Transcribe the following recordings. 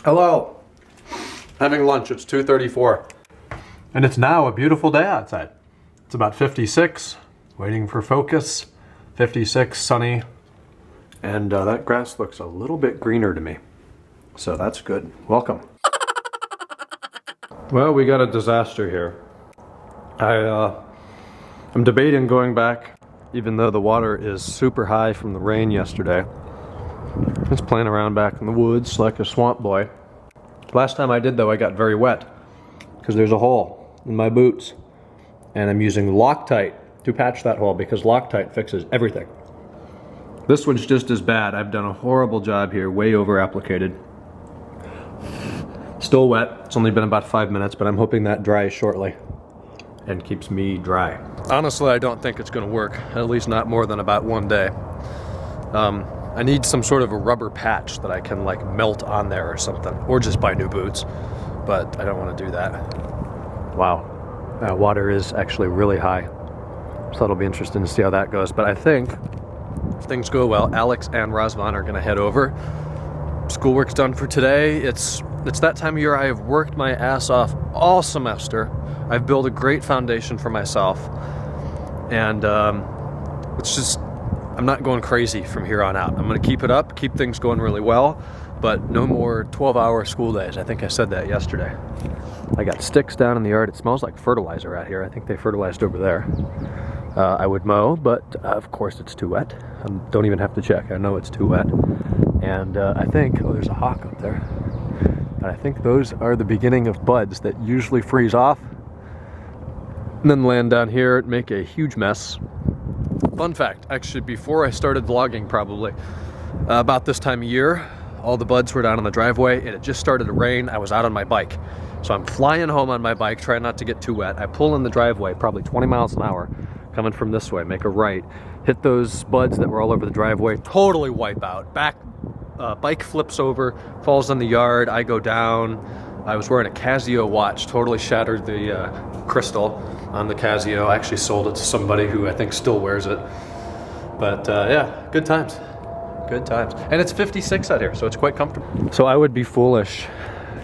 Hello. Having lunch. It's 2:34. And it's now a beautiful day outside. It's about 56. Waiting for focus. 56, sunny. And that grass looks a little bit greener to me. So that's good. Welcome. Well, we got a disaster here. I'm debating going back, even though the water is super high from the rain yesterday. Just playing around back in the woods like a swamp boy. Last time I did though, I got very wet because there's a hole in my boots. And I'm using Loctite to patch that hole because Loctite fixes everything. This one's just as bad. I've done a horrible job here, way over applicated. Still wet. It's only been about 5 minutes, but I'm hoping that dries shortly and keeps me dry. Honestly, I don't think it's gonna work, at least not more than about 1 day. I need some sort of a rubber patch that I can like melt on there or something, or just buy new boots, but I don't want to do that. Wow, water is actually really high, so it'll be interesting to see how that goes. But I think if things go well, Alex and Razvan are gonna head over. Schoolwork's done for today. It's that time of year. I have worked my ass off all semester. I've built a great foundation for myself, and it's just, I'm not going crazy from here on out. I'm gonna keep it up, keep things going really well, but no more 12-hour school days. I think I said that yesterday. I got sticks down in the yard. It smells like fertilizer out here. I think they fertilized over there. I would mow, but of course it's too wet. I don't even have to check. I know it's too wet. And I think, oh, there's a hawk up there. And I think those are the beginning of buds that usually freeze off and then land down here and make a huge mess. Fun fact, actually, before I started vlogging, probably about this time of year, all the buds were down on the driveway and it just started to rain. I was out on my bike. So I'm flying home on my bike, trying not to get too wet. I pull in the driveway, probably 20 miles an hour, coming from this way, make a right, hit those buds that were all over the driveway, totally wipe out. Bike flips over, falls in the yard, I go down. I was wearing a Casio watch, totally shattered the crystal on the Casio. I actually sold it to somebody who I think still wears it. But yeah, good times. Good times. And it's 56 out here, so it's quite comfortable. So I would be foolish,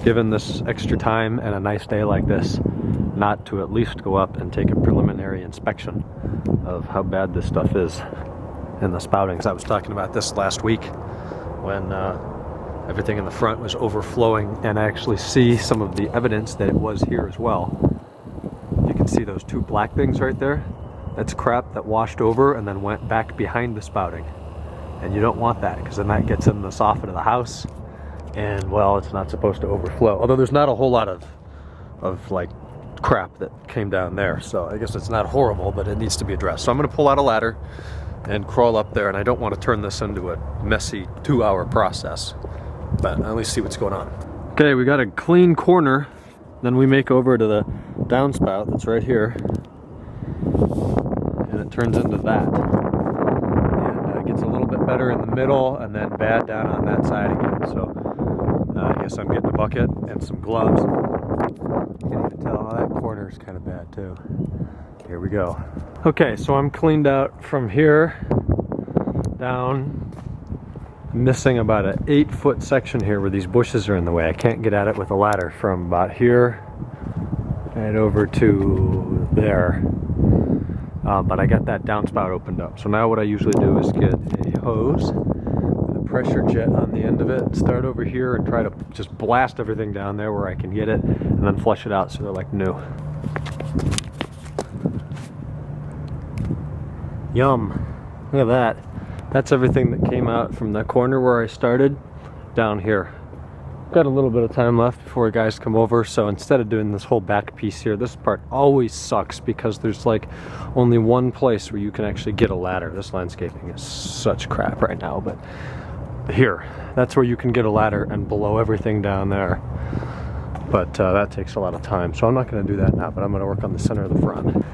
given this extra time and a nice day like this, not to at least go up and take a preliminary inspection of how bad this stuff is in the spoutings. I was talking about this last week when everything in the front was overflowing, and I actually see some of the evidence that it was here as well. You can see those two black things right there. That's crap that washed over and then went back behind the spouting. And you don't want that, because then that gets in the soffit of the house, and well, it's not supposed to overflow. Although there's not a whole lot of like crap that came down there, so I guess it's not horrible, but it needs to be addressed. So I'm gonna pull out a ladder and crawl up there, and I don't want to turn this into a messy 2-hour process, but at least see what's going on. Okay, we got a clean corner, then we make over to the downspout that's right here, and it turns into that. And it gets a little bit better in the middle, and then bad down on that side again. So I guess I'm getting a bucket and some gloves. You can even tell that corner is kind of bad too. Here we go. Okay, so I'm cleaned out from here down. I'm missing about an 8-foot section here where these bushes are in the way. I can't get at it with a ladder from about here right over to there. But I got that downspout opened up. So now what I usually do is get a hose with a pressure jet on the end of it, start over here and try to just blast everything down there where I can get it, and then flush it out so they're like new. Yum. Look at that. That's everything that came out from the corner where I started down here. Got a little bit of time left before guys come over, so instead of doing this whole back piece here, this part always sucks because there's like only one place where you can actually get a ladder. This landscaping is such crap right now, but here, that's where you can get a ladder and blow everything down there. But that takes a lot of time, so I'm not going to do that now, but I'm going to work on the center of the front.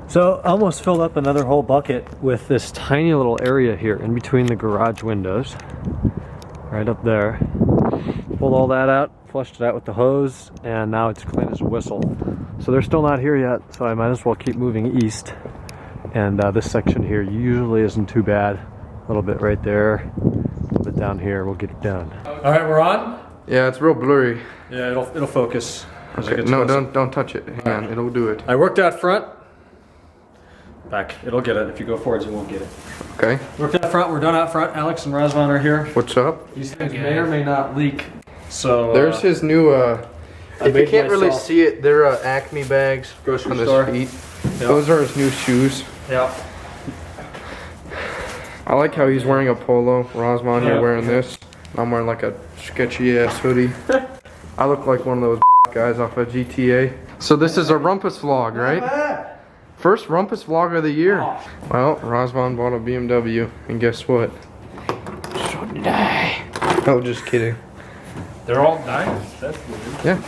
So I almost filled up another whole bucket with this tiny little area here in between the garage windows, right up there. Pulled all that out, flushed it out with the hose, and now it's clean as a whistle. So they're still not here yet, so I might as well keep moving east. And this section here usually isn't too bad. A little bit right there, a little bit down here, we'll get it done. All right, we're on. Yeah, it's real blurry. Yeah, it'll focus. Okay. No, don't touch it. Hang on, it'll do it. I worked out front. Back. It'll get it. If you go forwards, you won't get it. Okay. Worked out front. We're done out front. Alex and Razvan are here. What's up? These things may or may not leak. So there's his new. If you can't really see it, they're Acme bags grocery on his store. feet. Yep. Those are his new shoes. Yeah. I like how he's wearing a polo. Razvan, you're wearing this. I'm wearing like a sketchy ass hoodie. I look like one of those guys off of GTA. So this is a Rumpus vlog, right? First Rumpus vlog of the year. Well, Razvan bought a BMW, and guess what? So did I. Oh, just kidding. They're all diamonds. That's weird. Yeah.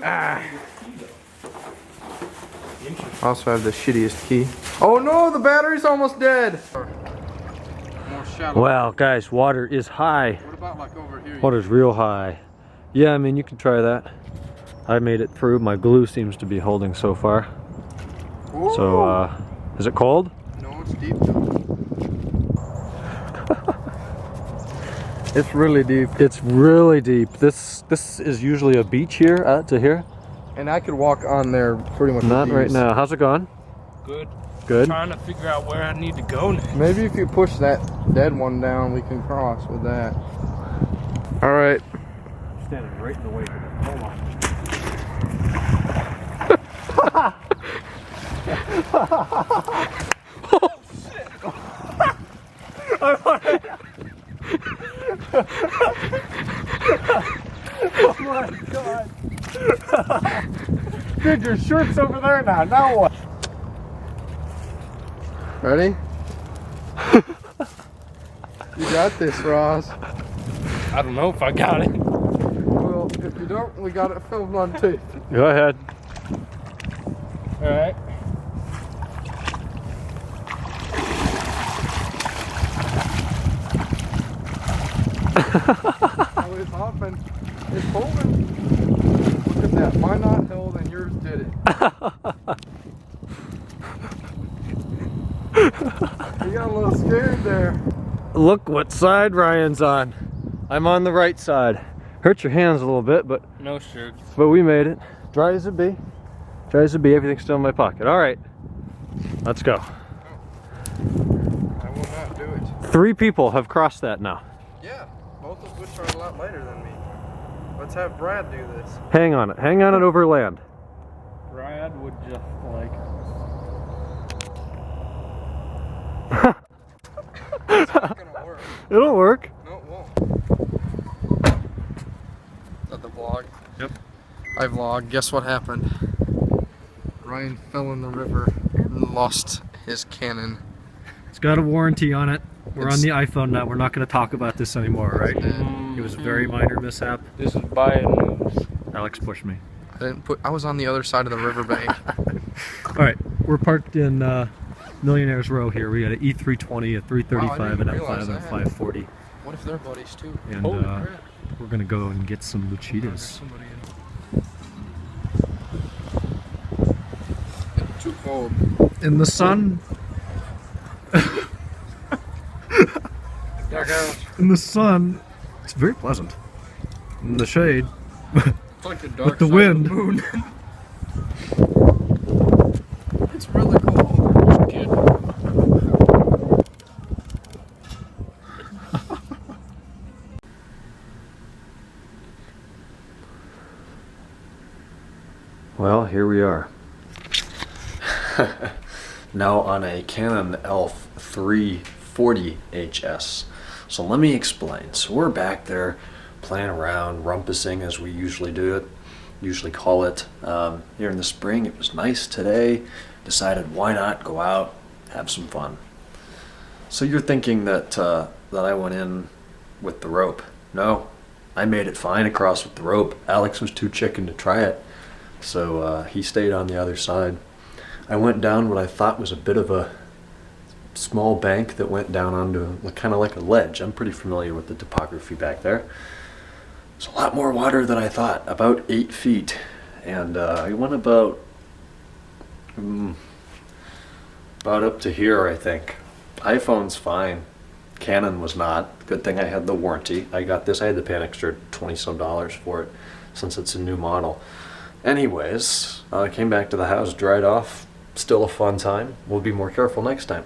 Ah. I also have the shittiest key. Oh no, the battery's almost dead. Wow, guys, water is high. What about like over here? Water's real high. Yeah, I mean, you can try that. I made it through. My glue seems to be holding so far. Whoa. So, is it cold? No, it's deep though. It's really deep. It's really deep. This is usually a beach here, to here. And I could walk on there pretty much. Not right now. How's it going? Good. Good. Trying to figure out where I need to go next. Maybe if you push that dead one down, we can cross with that. All right. Standing right in the way of it. Hold on. Oh shit! Oh my god! Dude, your shirt's over there now. Now what? Ready? You got this, Ross. I don't know if I got it. Well, if you don't, we got it filmed on tape. Go ahead. Alright. Oh, it's hopping. It's holding. Look at that. Mine not held and yours did it. You got a little scared there. Look what side Ryan's on. I'm on the right side. Hurt your hands a little bit, but No shirt. we made it. Dry as it be. Dry as it be. Everything's still in my pocket. All right, let's go. I will not do it. 3 people have crossed that now. Yeah, both of which are a lot later than me. Let's have Brad do this. Hang on it. Hang on it over land. Brad would just like. It's not gonna work. It'll work. No, it won't. Is that the vlog? Yep. I vlog. Guess what happened? Ryan fell in the river and lost his Canon. It's got a warranty on it. We're on the iPhone now. We're not going to talk about this anymore, right? It was a very minor mishap. This is buying news. Alex pushed me. I was on the other side of the riverbank. All right, we're parked in Millionaire's Row here. We got an E320, a 335, and a 5 and a 540. What if they're buddies too? And we're going to go and get some luchitas. It's too cold. In the sun. In the sun, it's very pleasant. In the shade, It's like the dark with the side wind. Of the moon. It's really cold. Kid. Well, here we are. Now on a Canon ELPH 340 HS. So let me explain. So we're back there playing around, rumpusing as we usually call it. Here in the spring, it was nice today. Decided why not go out, have some fun. So you're thinking that I went in with the rope. No, I made it fine across with the rope. Alex was too chicken to try it. So he stayed on the other side. I went down what I thought was a bit of a small bank that went down onto kind of like a ledge. I'm pretty familiar with the topography back there. It's a lot more water than I thought, about 8 feet. And I went about up to here, I think. iPhone's fine. Canon was not. Good thing I had the warranty. I got this, I had to pay an extra $20 some for it since it's a new model. Anyways, I came back to the house, dried off, still a fun time. We'll be more careful next time.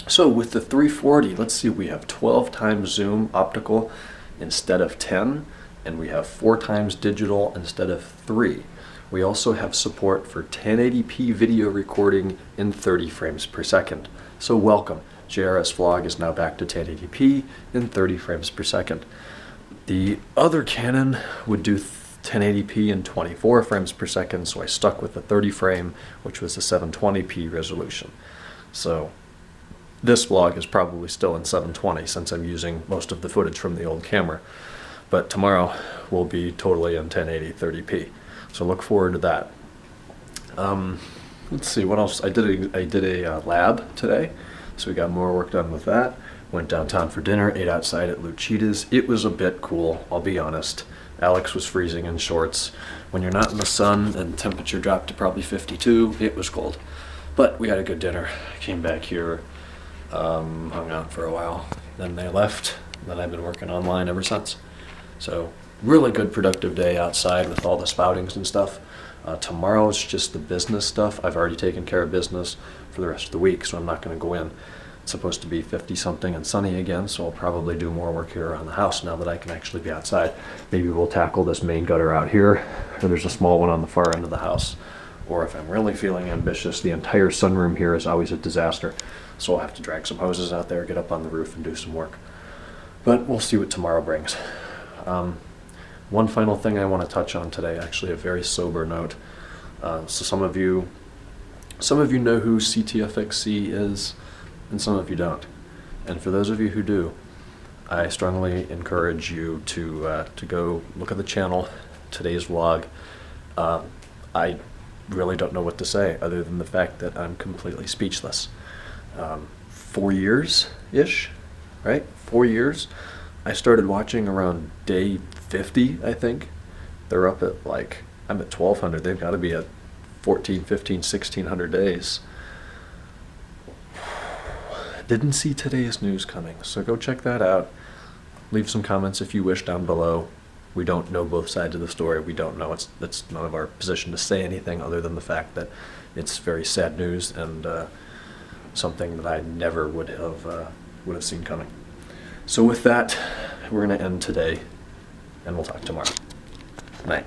So with the 340, let's see, we have 12 times zoom optical instead of 10, and we have 4 times digital instead of 3. We also have support for 1080p video recording in 30 frames per second. So welcome. JRSVlog is now back to 1080p in 30 frames per second. The other Canon would do 1080p in 24 frames per second, so I stuck with the 30 frame, which was the 720p resolution. So this vlog is probably still in 720 since I'm using most of the footage from the old camera. But tomorrow will be totally in 1080 30p. So look forward to that. Let's see what else. I did a lab today, so we got more work done with that. Went downtown for dinner, ate outside at Lucida's. It was a bit cool, I'll be honest. Alex was freezing in shorts. When you're not in the sun and the temperature dropped to probably 52, it was cold. But we had a good dinner. Came back here, hung out for a while. Then they left. Then I've been working online ever since. So really good productive day outside with all the spoutings and stuff. Tomorrow is just the business stuff. I've already taken care of business for the rest of the week, so I'm not going to go in. It's supposed to be 50 something and sunny again, so I'll probably do more work here around the house now that I can actually be outside. Maybe we'll tackle this main gutter out here, or there's a small one on the far end of the house. Or if I'm really feeling ambitious, the entire sunroom here is always a disaster. So I'll have to drag some hoses out there, get up on the roof and do some work. But we'll see what tomorrow brings. One final thing I want to touch on today, actually a very sober note. So some of you know who CTFXC is, and some of you don't. And for those of you who do, I strongly encourage you to go look at the channel, today's vlog. I really don't know what to say other than the fact that I'm completely speechless. 4 years-ish, right? 4 years. I started watching around day 50, I think. They're up at like, I'm at 1,200. They've got to be at 14, 15, 1,600 days. Didn't see today's news coming, so go check that out. Leave some comments if you wish down below. We don't know both sides of the story. We don't know. It's none of our position to say anything other than the fact that it's very sad news and something that I never would have seen coming. So with that, we're going to end today, and we'll talk tomorrow. Night.